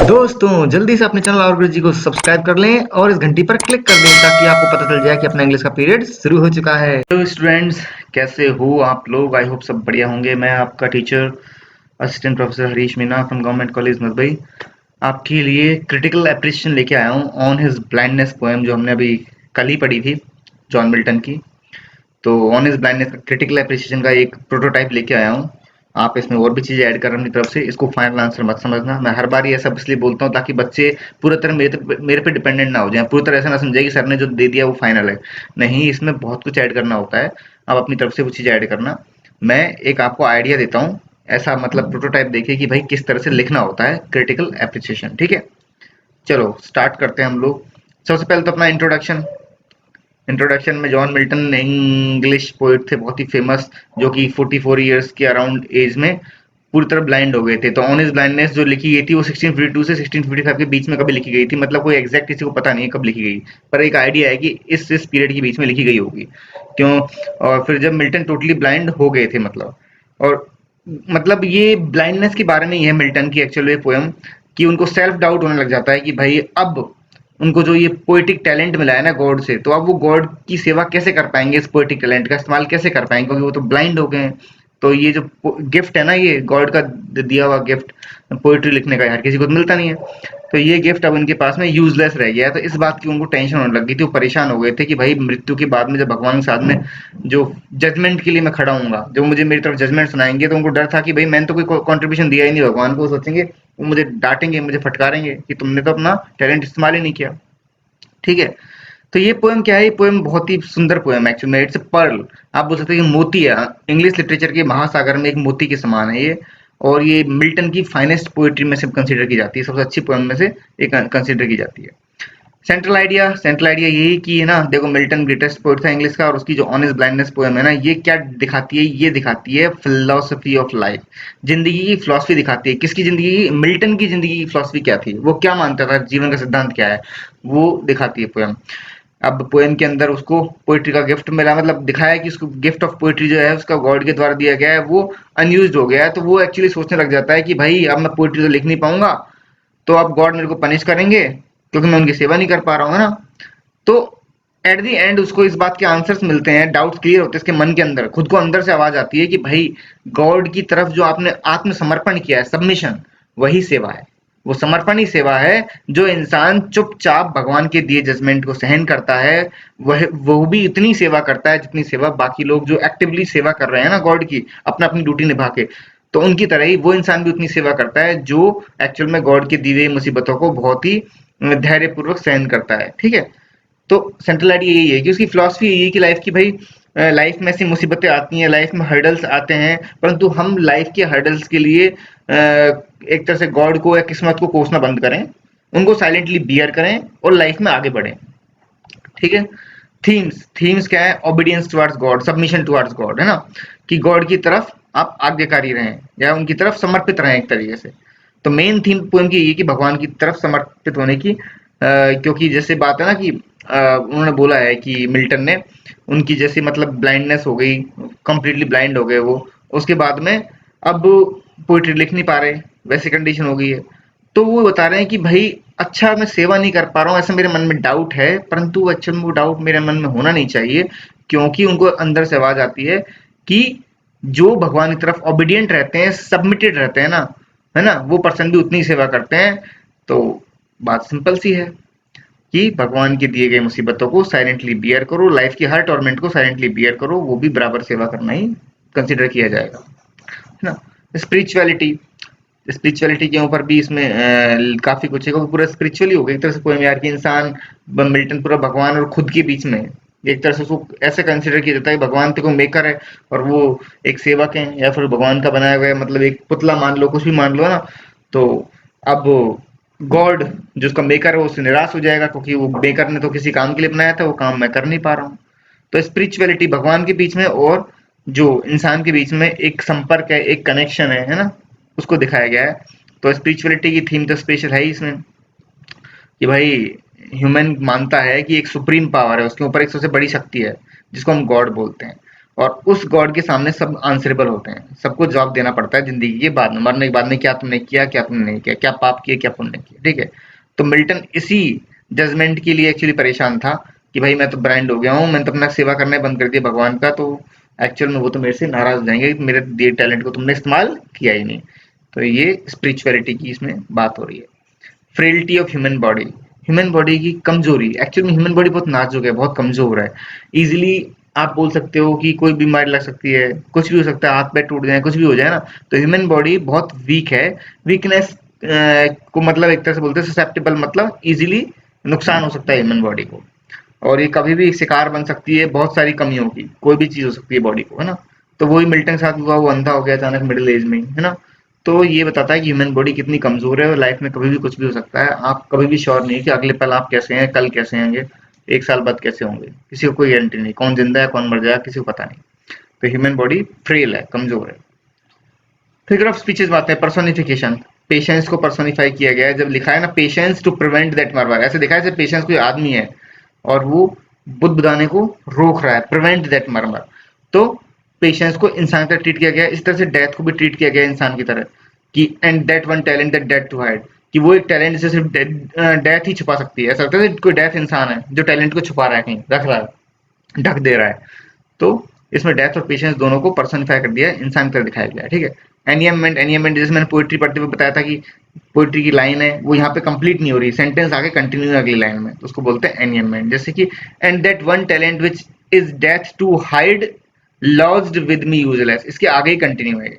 दोस्तों जल्दी से अपने चैनल और गुरु जी को सब्सक्राइब कर लें और इस घंटी पर क्लिक कर दें ताकि आपको पता चल जाए कि अपना इंग्लिश का पीरियड शुरू हो चुका है। तो स्टूडेंट्स, कैसे हो आप लोग? आई होप सब बढ़िया होंगे। मैं आपका teacher assistant professor Harish Meena from government college Mumbai आपके लिए क्रिटिकल एप्रिसिएशन लेके आया हूँ ऑन हिज ब्लाइंडनेस पोएम, जो हमने अभी कल ही पढ़ी थी, जॉन मिल्टन की। तो on his blindness critical appreciation का एक प्रोटोटाइप लेके आया हूँ। आप इसमें और भी चीजें ऐड कर अपनी तरफ से। इसको फाइनल आंसर मत समझना। मैं हर बार ये सब इसलिए बोलता हूँ ताकि बच्चे पूरी तरह मेरे पे डिपेंडेंट ना हो जाए, पूरी तरह ऐसा ना समझे कि सर ने जो दे दिया वो फाइनल है। नहीं, इसमें बहुत कुछ ऐड करना होता है। आप अपनी तरफ से वो चीजें ऐड करना। मैं एक आपको आइडिया देता हूँ, ऐसा मतलब प्रोटोटाइप देखिए कि भाई किस तरह से लिखना होता है क्रिटिकल एप्रिसिएशन। ठीक है, चलो स्टार्ट करते हैं हम लोग। सबसे पहले तो अपना इंट्रोडक्शन। इंट्रोडक्शन में जॉन मिल्टन इंग्लिश पोइट थे, बहुत ही फेमस, जो कि 44 इयर्स के अराउंड एज में पूरी तरह ब्लाइंड हो गए थे। तो ऑन इज ब्लाइंडनेस जो लिखी गई थी वो 1652 से 1655 के बीच में कभी लिखी गई थी। मतलब कोई एग्जैक्ट किसी को पता नहीं है कब लिखी गई, पर एक आइडिया है कि इस पीरियड के बीच में लिखी गई होगी। क्यों? और फिर जब मिल्टन टोटली ब्लाइंड हो गए थे, मतलब, और मतलब ये ब्लाइंडनेस के बारे में ही है मिल्टन की एक्चुअल पोएम, कि उनको सेल्फ डाउट होने लग जाता है कि भाई अब उनको जो ये पोएटिक टैलेंट मिला है ना गॉड से, तो अब वो गॉड की सेवा कैसे कर पाएंगे, इस पोएटिक टैलेंट का इस्तेमाल कैसे कर पाएंगे, क्योंकि वो तो ब्लाइंड हो गए हैं। तो ये जो गिफ्ट है ना, ये गॉड का दिया हुआ गिफ्ट, पोएट्री लिखने का, हर किसी को तो मिलता नहीं है। तो ये गिफ्ट अब उनके पास में यूजलेस रह गया है। तो इस बात की उनको टेंशन होने लग गई थी, वो परेशान हो गए थे कि भाई मृत्यु के बाद में जब भगवान के साथ में जो जजमेंट के लिए मैं खड़ा हूंगा, जो मुझे मेरी तरफ जजमेंट सुनाएंगे, तो उनको डर था कि भाई मैंने तो कोई कॉन्ट्रीब्यूशन दिया ही नहीं भगवान को। वो सोचेंगे, वो मुझे डांटेंगे, मुझे फटकारेंगे कि तुमने तो अपना टैलेंट इस्तेमाल ही नहीं किया। ठीक है, तो ये पोएम क्या है? ये पोएम बहुत ही सुंदर पोएम है एक्चुअली में। इट्स अ पर्ल, आप बोल सकते हैं कि मोती है। इंग्लिश लिटरेचर के महासागर में एक मोती के समान है ये। और ये मिल्टन की फाइनेस्ट पोएट्री में से कंसीडर की जाती है, सबसे अच्छी पोएम में से एक कंसीडर की जाती है। सेंट्रल आइडिया यही कि है ना, देखो मिल्टन ग्रेटेस्ट पोएट था इंग्लिश का, और उसकी जो ऑनेस्ट ब्लाइंडनेस पोएम है ना, ये क्या दिखाती है? ये दिखाती है फिलोसफी ऑफ लाइफ, जिंदगी की फिलोसफी दिखाती है। किसकी जिंदगी की? मिल्टन की जिंदगी की फिलोसफी क्या थी, वो क्या मानता था, जीवन का सिद्धांत क्या है, वो दिखाती है पोएम। अब पोएम के अंदर उसको पोएट्री का गिफ्ट मिला, मतलब दिखाया कि उसको गिफ्ट ऑफ पोएट्री जो है उसका गॉड के द्वारा दिया गया है, वो अनयूज्ड हो गया है। तो वो एक्चुअली सोचने लग जाता है कि भाई अब मैं पोएट्री तो लिख नहीं पाऊंगा, तो अब गॉड मेरे को पनिश करेंगे क्योंकि मैं उनकी सेवा नहीं कर पा रहा हूँ, है ना। तो एट द एंड उसको इस बात के आंसर्स मिलते हैं, डाउट्स क्लियर होते हैं इसके मन के अंदर। खुद को अंदर से आवाज आती है कि भाई गॉड की तरफ जो आपने आत्मसमर्पण किया है, सबमिशन, वही सेवा है। वो समर्पण ही सेवा है। जो इंसान चुपचाप भगवान के दिए जजमेंट को सहन करता है, वह वो भी इतनी सेवा करता है जितनी सेवा बाकी लोग जो एक्टिवली सेवा कर रहे हैं ना गॉड की, अपना अपनी ड्यूटी निभा के, तो उनकी तरह ही वो इंसान भी उतनी सेवा करता है जो एक्चुअल में गॉड के दी हुई मुसीबतों को बहुत ही धैर्यपूर्वक सहन करता है। ठीक है, तो सेंट्रल आइडिया यही है कि उसकी फिलॉसफी यही है कि लाइफ की भाई, लाइफ में ऐसी मुसीबतें आती हैं, लाइफ में हर्डल्स आते हैं, परंतु हम लाइफ के हर्डल्स के लिए एक तरह से गॉड को या किस्मत को कोसना बंद करें, उनको साइलेंटली बियर करें और लाइफ में आगे बढ़ें। ठीक है, थीम्स क्या है? Obedience towards God, submission towards God, है ना, कि गॉड की तरफ आप आज्ञाकारी रहें या उनकी तरफ समर्पित रहें एक तरीके से। तो मेन थीम पोएम की ये कि भगवान की तरफ समर्पित होने की, क्योंकि जैसे बात है ना कि उन्होंने बोला है कि मिल्टन ने, उनकी जैसे मतलब ब्लाइंडनेस हो गई, कंप्लीटली ब्लाइंड हो गए वो, उसके बाद में अब पोइट्री लिख नहीं पा रहे, वैसी कंडीशन हो गई है। तो वो बता रहे हैं कि भाई अच्छा मैं सेवा नहीं कर पा रहा हूँ, ऐसा मेरे मन में डाउट है, परंतु अच्छा वो डाउट मेरे मन में होना नहीं चाहिए, क्योंकि उनको अंदर से आवाज आती है कि जो भगवान की तरफ ओबीडियंट रहते हैं, सबमिटेड रहते हैं ना, है ना, वो पर्सन भी उतनी सेवा करते हैं। तो बात सिंपल सी है कि भगवान के दिए गए मुसीबतों को साइलेंटली बियर करो, लाइफ की हर टॉर्मेंट को साइलेंटली बियर करो, वो भी बराबर सेवा करना ही कंसिडर किया जाएगा, है ना। स्पिरिचुअलिटी, स्पिरिचुअलिटी के ऊपर भी इसमें काफी कुछ है, क्योंकि पूरा स्पिरिचुअली हो गया एक तरह से पोएम यार, कि इंसान मिल्टन पूरा भगवान और खुद के बीच में एक तरह से उसको ऐसे कंसिडर किया जाता है कि भगवान तो मेकर है और वो एक सेवक है, या फिर भगवान का बनाया गया मतलब एक पुतला मान लो, कुछ भी मान लो ना। तो अब गॉड जो उसका मेकर है वो उससे निराश हो जाएगा, क्योंकि वो मेकर ने तो किसी काम के लिए बनाया था, वो काम मैं कर नहीं पा रहा हूँ। तो स्पिरिचुअलिटी भगवान के बीच में और जो इंसान के बीच में एक संपर्क है, एक कनेक्शन है ना, उसको दिखाया गया है। तो स्पिरिचुअलिटी की थीम तो स्पेशल है ही इसमें, कि भाई ह्यूमन मानता है कि एक सुप्रीम पावर है, उसके ऊपर एक सबसे बड़ी शक्ति है जिसको हम गॉड बोलते हैं, और उस गॉड के सामने सब आंसरेबल होते हैं, सबको जवाब देना पड़ता है जिंदगी के बाद में, मरने के बाद में, क्या तुमने किया, क्या तुमने नहीं किया, क्या पाप किए, क्या पुण्य किया, ठीक है। तो मिल्टन इसी जजमेंट के लिए एक्चुअली परेशान था कि भाई मैं तो ब्रांड हो गया हूँ, मैंने तो अपना सेवा करना बंद कर दिया भगवान का, तो एक्चुअल में वो तो मेरे से नाराज हो जाएंगे कि मेरे दिए टैलेंट को तुमने इस्तेमाल किया ही नहीं। तो ये स्पिरिचुअलिटी की इसमें बात हो रही है। Frailty of human body, human body की कमजोरी, एक्चुअल में ह्यूमन बॉडी बहुत नाजुक है, बहुत कमजोर है। इजीली आप बोल सकते हो कि कोई बीमारी लग सकती है, कुछ भी हो सकता है, हाथ पैर टूट जाए, कुछ भी हो जाए ना। तो ह्यूमन बॉडी बहुत वीक है। वीकनेस को मतलब एक तरह से बोलते हैं ससेप्टेबल, मतलब इजीली नुकसान हो सकता है ह्यूमन बॉडी को, और ये कभी भी शिकार बन सकती है बहुत सारी कमियों की, कोई भी चीज हो सकती है बॉडी को, है ना। तो वही मिल्टन के साथ हुआ, वो अंधा हो गया अचानक मिडिल एज में ही, है ना। तो ये बताता है कि ह्यूमन बॉडी कितनी कमजोर है और लाइफ में कभी भी कुछ भी हो सकता है। आप कभी भी श्योर नहीं है कि अगले पल आप कैसे हैं, कल कैसे होंगे, एक साल बाद कैसे होंगे, किसी को कोई गारंटी नहीं, कौन जिंदा है कौन मर जाएगा किसी को पता नहीं। तो ह्यूमन बॉडी फ्रेल है, कमजोर है। फिगर ऑफ स्पीचेस बात है, पर्सोनिफिकेशन, पेशेंस को पर्सोनिफाई किया गया है। जब लिखा है ना patience to prevent that murder, ऐसे दिखा है जैसे पेशेंस कोई आदमी है और वो बुदबुदाने को रोक रहा है, प्रिवेंट दैट मर्डर। तो पेशेंस को इंसान का ट्रीट किया गया है, इस तरह से डेथ को भी ट्रीट किया गया है इंसान की तरह कि and that one talent that death to hide, कि वो एक टैलेंट जिसे सिर्फ डेथ ही छुपा सकती है। ऐसा लगता है कोई डेथ इंसान है जो टैलेंट को छुपा रहा है, कहीं रख रहा है, ढक दे रहा है। तो इसमें डेथ और पेशेंस दोनों को पर्सनिफाई कर दिया है, इंसान कर दिखाया गया है, ठीक है। एनियममेंट, एनियममेंट जैसे मैंने पोइट्री पढ़ते हुए बताया था कि पोइट्री की लाइन है वो यहाँ पे कंप्लीट नहीं हो रही, सेंटेंस आगे कंटिन्यू है अगली लाइन में, तो उसको बोलते हैं एनियममेंट। जैसे कि and that one talent which is death to hide lodged with me useless, इसके आगे ही कंटिन्यू है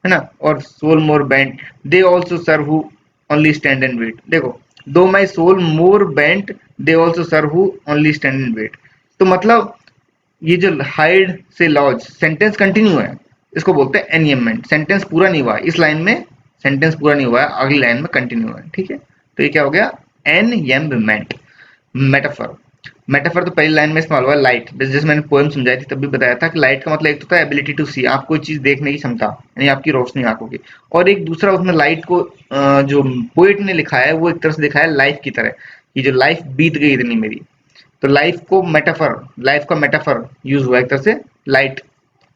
ना। और soul more bent they also serve who only stand and wait, देखो though my soul more bent they also serve who only stand and wait. तो मतलब ये जो हाइड से लॉज सेंटेंस कंटिन्यू है, इसको बोलते हैं एनियममेंट। सेंटेंस पूरा नहीं हुआ इस लाइन में, सेंटेंस पूरा नहीं हुआ है, अगली लाइन में कंटिन्यू है, ठीक है। तो ये क्या हो गया, एनयममेंट। मेटाफर, मेटाफर तो पहली लाइन में इस्तेमाल हुआ लाइट, जैसे मैंने पोएम समझाई थी तब भी बताया था कि लाइट का मतलब एक तो था एबिलिटी टू सी, आप कोई चीज देखने की क्षमता, यानी आपकी रोशनी आंखों की, और एक दूसरा उसमें लाइट को जो पोएट ने लिखा है वो एक तरह से दिखाया लाइफ की तरह, कि जो लाइफ बीत गई इतनी मेरी। तो लाइफ को मेटाफर, लाइफ का मेटाफर यूज हुआ एक तरह से, लाइट,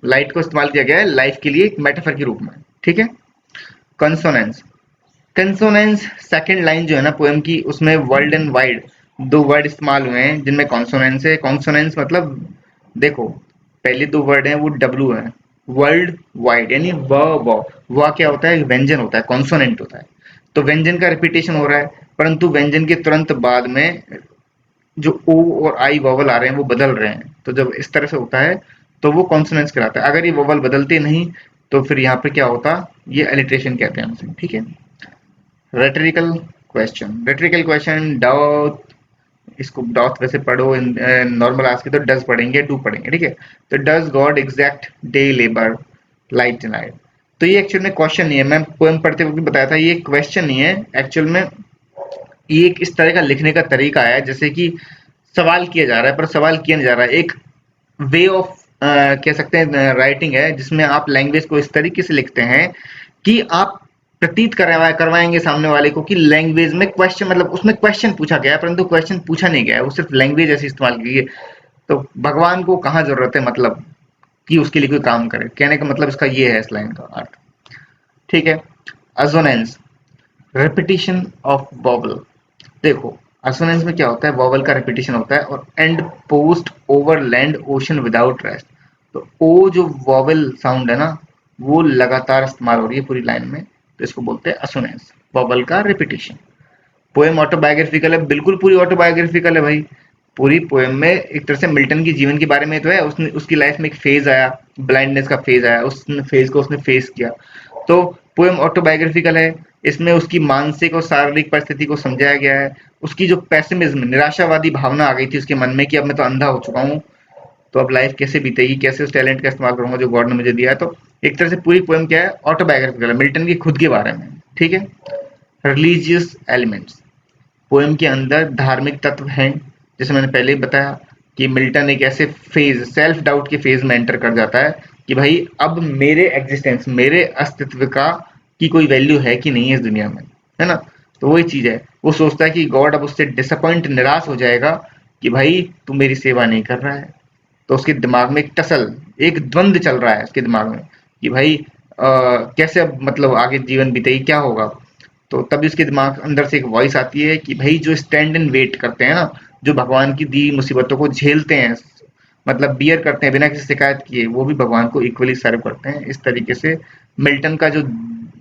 लाइट को इस्तेमाल किया गया है लाइफ के लिए एक मेटाफर के रूप में, ठीक है। कंसोनेंस, कंसोनेंस सेकंड लाइन जो है ना पोएम की, उसमें वर्ल्ड एंड वाइड दो वर्ड इस्तेमाल हुए हैं जिनमें कॉन्सोनेंस है। कॉन्सोनेंस मतलब देखो पहले दो वर्ड हैं वो डब्लू है, वर्ल्ड वाइड यानी व क्या होता है, व्यंजन होता है, कॉन्सोनेंट होता है। तो व्यंजन का रिपीटेशन हो रहा है, परंतु व्यंजन के तुरंत बाद में जो ओ और आई वोवल आ रहे हैं वो बदल रहे हैं। तो जब इस तरह से होता है तो वो कॉन्सोनेंस कहलाता है। अगर ये वोवल बदलते नहीं तो फिर यहाँ पे क्या होता, ये एलिट्रेशन कहते हैं उसे, ठीक है। रेटरिकल क्वेश्चन, रेटरिकल क्वेश्चन डाउट, इसको डॉट वैसे पढ़ो, नॉर्मल आज के तो डज पढ़ेंगे, डू पढ़ेंगे, ठीक है। तो does God exact day labour light night, तो ये एक्चुअल में क्वेश्चन नहीं है, मैं पोएम पढ़ते वक्त भी बताया था ये क्वेश्चन नहीं है एक्चुअल में, ये एक इस तरह का लिखने का तरीका है जैसे कि सवाल किया जा रहा है पर सवाल किया नहीं जा रहा है, एक वे ऑफ कह सकते हैं राइटिंग है जिसमें आप लैंग्वेज को इस तरीके से लिखते हैं कि आप प्रतीत करवाएंगे सामने वाले को कि लैंग्वेज में क्वेश्चन, मतलब उसमें क्वेश्चन पूछा गया है परंतु क्वेश्चन पूछा नहीं गया है, वो सिर्फ लैंग्वेज ऐसी इस्तेमाल की है। तो भगवान को कहाँ जरूरत है मतलब कि उसके लिए कोई काम करे, कहने का मतलब इसका ये है इस लाइन का अर्थ, ठीक है। असोनेंस, रिपीटिशन ऑफ वॉवल, देखो असोनेंस में क्या होता है, वॉवल का रिपीटिशन होता है और and post over land ocean without rest. तो ओ जो वॉवल साउंड है ना वो लगातार इस्तेमाल हो रही है पूरी लाइन में, तो इसको बोलते हैं असोनेंस, वॉवल का रिपीटिशन। पोएम ऑटोबायोग्राफिकल है, बिल्कुल पूरी ऑटोबायोग्राफिकल है भाई। पूरी पोएम में एक तरह से मिल्टन की जीवन के बारे में तो है, उसने उसकी लाइफ में एक फेज आया, ब्लाइंडनेस का फेज आया, उस फेज को उसने फेस किया। तो पोएम ऑटोबायोग्राफिकल है, इसमें उसकी मानसिक और शारीरिक परिस्थिति को समझाया गया है। उसकी जो पेसिमिज्म, निराशावादी भावना आ गई थी उसके मन में कि अब मैं तो अंधा हो चुका हूँ, तो अब लाइफ कैसे बीतेगी, कैसे उस टैलेंट का इस्तेमाल करूंगा जो गॉड ने मुझे दिया है। तो एक तरह से पूरी पोएम क्या है, ऑटोबायोग्राफिकल है, मिल्टन की खुद के बारे में, ठीक है। रिलीजियस एलिमेंट्स, पोएम के अंदर धार्मिक तत्व हैं, जैसे मैंने पहले ही बताया कि मिल्टन एक ऐसे फेज, सेल्फ डाउट के फेज में एंटर कर जाता है कि भाई अब मेरे एग्जिस्टेंस, मेरे अस्तित्व का की कोई वैल्यू है कि नहीं है इस दुनिया में, है ना। तो वही चीज है, वो सोचता है कि गॉड अब उससे डिसअपॉइंट, निराश हो जाएगा कि भाई तू मेरी सेवा नहीं कर रहा है। तो उसके दिमाग में एक टसल, एक द्वंद चल रहा है उसके दिमाग में कि भाई कैसे अब मतलब आगे जीवन बीतेगी, क्या होगा। तो तभी उसके दिमाग अंदर से एक वॉइस आती है कि भाई जो स्टैंड एंड वेट करते हैं ना, जो भगवान की दी मुसीबतों को झेलते हैं, मतलब बियर करते हैं बिना किसी शिकायत किए, वो भी भगवान को इक्वली सर्व करते हैं। इस तरीके से मिल्टन का जो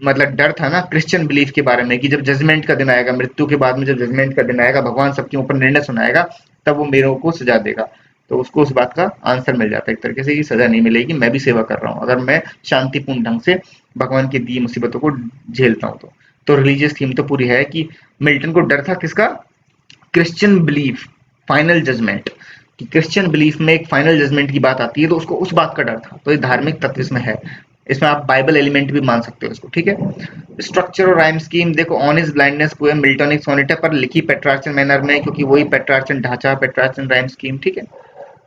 मतलब डर था ना क्रिश्चियन बिलीफ के बारे में कि जब जजमेंट का दिन आएगा, मृत्यु के बाद में जब जजमेंट का दिन आएगा, भगवान सबके ऊपर निर्णय सुनाएगा, तब वो मेरों को सजा देगा। तो उसको उस बात का आंसर मिल जाता है एक तरीके से कि सजा नहीं मिलेगी, मैं भी सेवा कर रहा हूँ अगर मैं शांतिपूर्ण ढंग से भगवान की दी मुसीबतों को झेलता हूँ तो रिलीजियस थीम तो पूरी है कि मिल्टन को डर था किसका, क्रिश्चियन बिलीफ, फाइनल जजमेंट, कि क्रिश्चियन बिलीफ में एक फाइनल जजमेंट की बात आती है तो उसको उस बात का डर था। तो ये धार्मिक तत्व इसमें है, इसमें आप बाइबल एलिमेंट भी मान सकते हो इसको, ठीक है। स्ट्रक्चर और राइम स्कीम देखो, on his blindness poem Miltonic sonnet है पर लिखी पेट्रार्चन मैनर में, क्योंकि वही पेट्रार्चन ढांचा, पेट्रार्चन राइम स्कीम, ठीक है।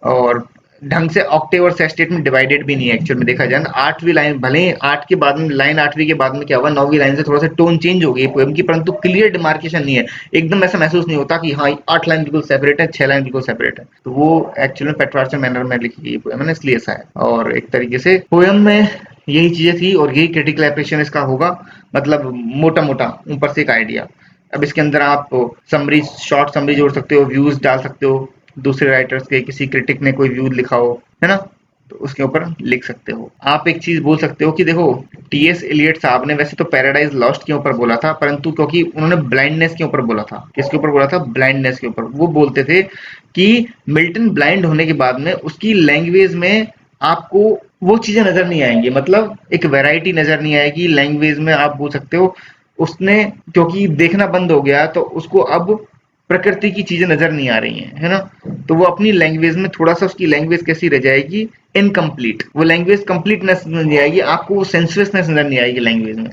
और ढंग से ऑक्टेव और सेस्टेट में डिवाइडेड भी नहीं है एक्चुअल में देखा जाए ना। आठवीं लाइन भले ही आठ के बाद में लाइन, आठवीं के बाद में क्या हुआ, नौवीं लाइन से थोड़ा सा टोन चेंज हो गई पोएम की, परंतु क्लियर डिमार्केशन नहीं है, एकदम ऐसा महसूस नहीं होता कि हाँ आठ लाइन बिल्कुल सेपरेट है, छह लाइन बिल्कुल सेपरेट है। तो वो एक्चुअल में पेट्रार्चन मैनर में लिखी गई पोएम है ना, इसलिए ऐसा है। और एक तरीके से पोएम में यही चीजें थी और यही क्रिटिकल एप्रिसिएशन इसका होगा, मतलब मोटा मोटा ऊपर से एक आइडिया। अब इसके अंदर आप समरी, शॉर्ट समरी जोड़ सकते हो, व्यूज डाल सकते हो, दूसरे राइटर्स के, किसी क्रिटिक ने कोई व्यू लिखा हो, है ना, तो उसके ऊपर लिख सकते हो। आप एक चीज बोल सकते हो कि देखो टीएस एलियट साहब ने वैसे तो पैराडाइज लॉस्ट के ऊपर बोला था, परंतु क्योंकि उन्होंने ब्लाइंडनेस के ऊपर बोला था, किसके ऊपर बोला था, ब्लाइंडनेस के ऊपर, वो बोलते थे कि मिल्टन ब्लाइंड होने के बाद में उसकी लैंग्वेज में आपको वो चीजें नजर नहीं आएंगी, मतलब एक वैरायटी नजर नहीं आएगी लैंग्वेज में। आप बोल सकते हो उसने क्योंकि देखना बंद हो गया तो उसको अब प्रकृति की चीजें नजर नहीं आ रही हैं, है ना। तो वो अपनी लैंग्वेज में थोड़ा सा, उसकी लैंग्वेज कैसी रह जाएगी, इनकम्प्लीट, वो लैंग्वेज कंप्लीटनेस नहीं आएगी, आपको वो सेंसुअसनेस नजर नहीं आएगी लैंग्वेज में।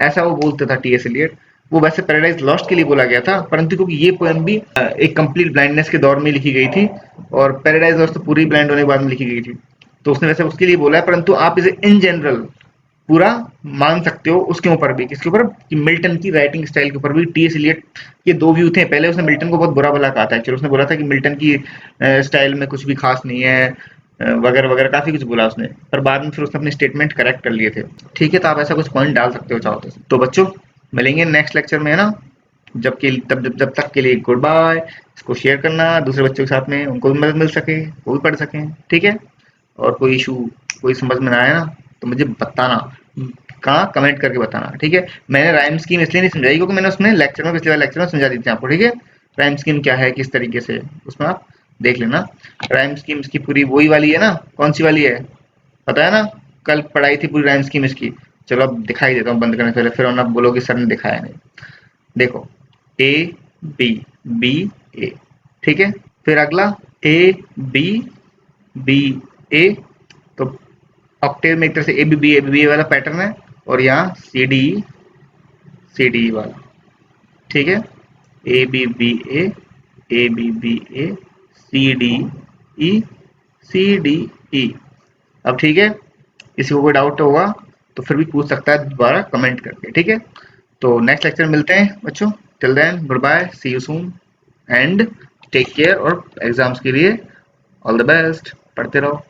ऐसा वो बोलता था टीएस एलियट। वो वैसे पैराडाइज लॉस्ट के लिए बोला गया था, परंतु क्योंकि ये पोएम भी एक कंप्लीट ब्लाइंडनेस के दौर में लिखी गई थी और पैराडाइज लॉस्ट तो पूरी ब्लाइंड होने के बाद में लिखी गई थी, तो उसने वैसे उसके लिए बोला है। परंतु आप इसे इन जनरल पूरा मान सकते हो उसके ऊपर भी, किसके ऊपर, कि मिल्टन की राइटिंग स्टाइल के ऊपर भी। टीएस एलियट के दो व्यू थे, पहले उसने मिल्टन को बहुत बुरा भला कहा था एक्चुअली, उसने बोला था कि मिल्टन की स्टाइल में कुछ भी खास नहीं है, वगैरह वगैरह काफी कुछ बोला उसने, पर बाद में फिर उसने अपने स्टेटमेंट करेक्ट कर लिए थे, ठीक है। तो आप ऐसा कुछ पॉइंट डाल सकते हो चाहो तो बच्चों मिलेंगे नेक्स्ट लेक्चर में, है ना। जब तक के लिए गुड बाय। इसको शेयर करना दूसरे बच्चों के साथ में, उनको भी मदद मिल सके, वो भी पढ़ सकें, ठीक है। और कोई इशू, कोई समझ में ना आया ना तो मुझे बताना, कहाँ कमेंट करके बताना, ठीक है। मैंने राइम स्कीम इसलिए नहीं समझाई क्योंकि मैंने उसमें लेक्चर में, पिछले वाले लेक्चर में समझा दी थी आपको, ठीक है। राइम स्कीम क्या है किस तरीके से, उसमें आप देख लेना। राइम स्कीम इसकी पूरी वही वाली है ना, कौन सी वाली है पता है ना, कल पढ़ाई थी पूरी राइम स्कीम इसकी। चलो अब दिखाई देता हूँ बंद करने से पहले, फिर आप बोलोगे सर ने दिखाया नहीं। देखो ए बी, बी ए, ठीक है। फिर अगला ए बी, बी ए, तो ऑक्टेव में एक तरह से ए बी ए वाला पैटर्न है, और यहाँ सी डी वाला, ठीक है। A B A, C D E. अब ठीक है, किसी को कोई डाउट होगा तो फिर भी पूछ सकता है दोबारा कमेंट करके, ठीक है। तो नेक्स्ट लेक्चर मिलते हैं बच्चों, till then good bye, see you soon and take care, और एग्जाम्स के लिए ऑल द बेस्ट, पढ़ते रहो।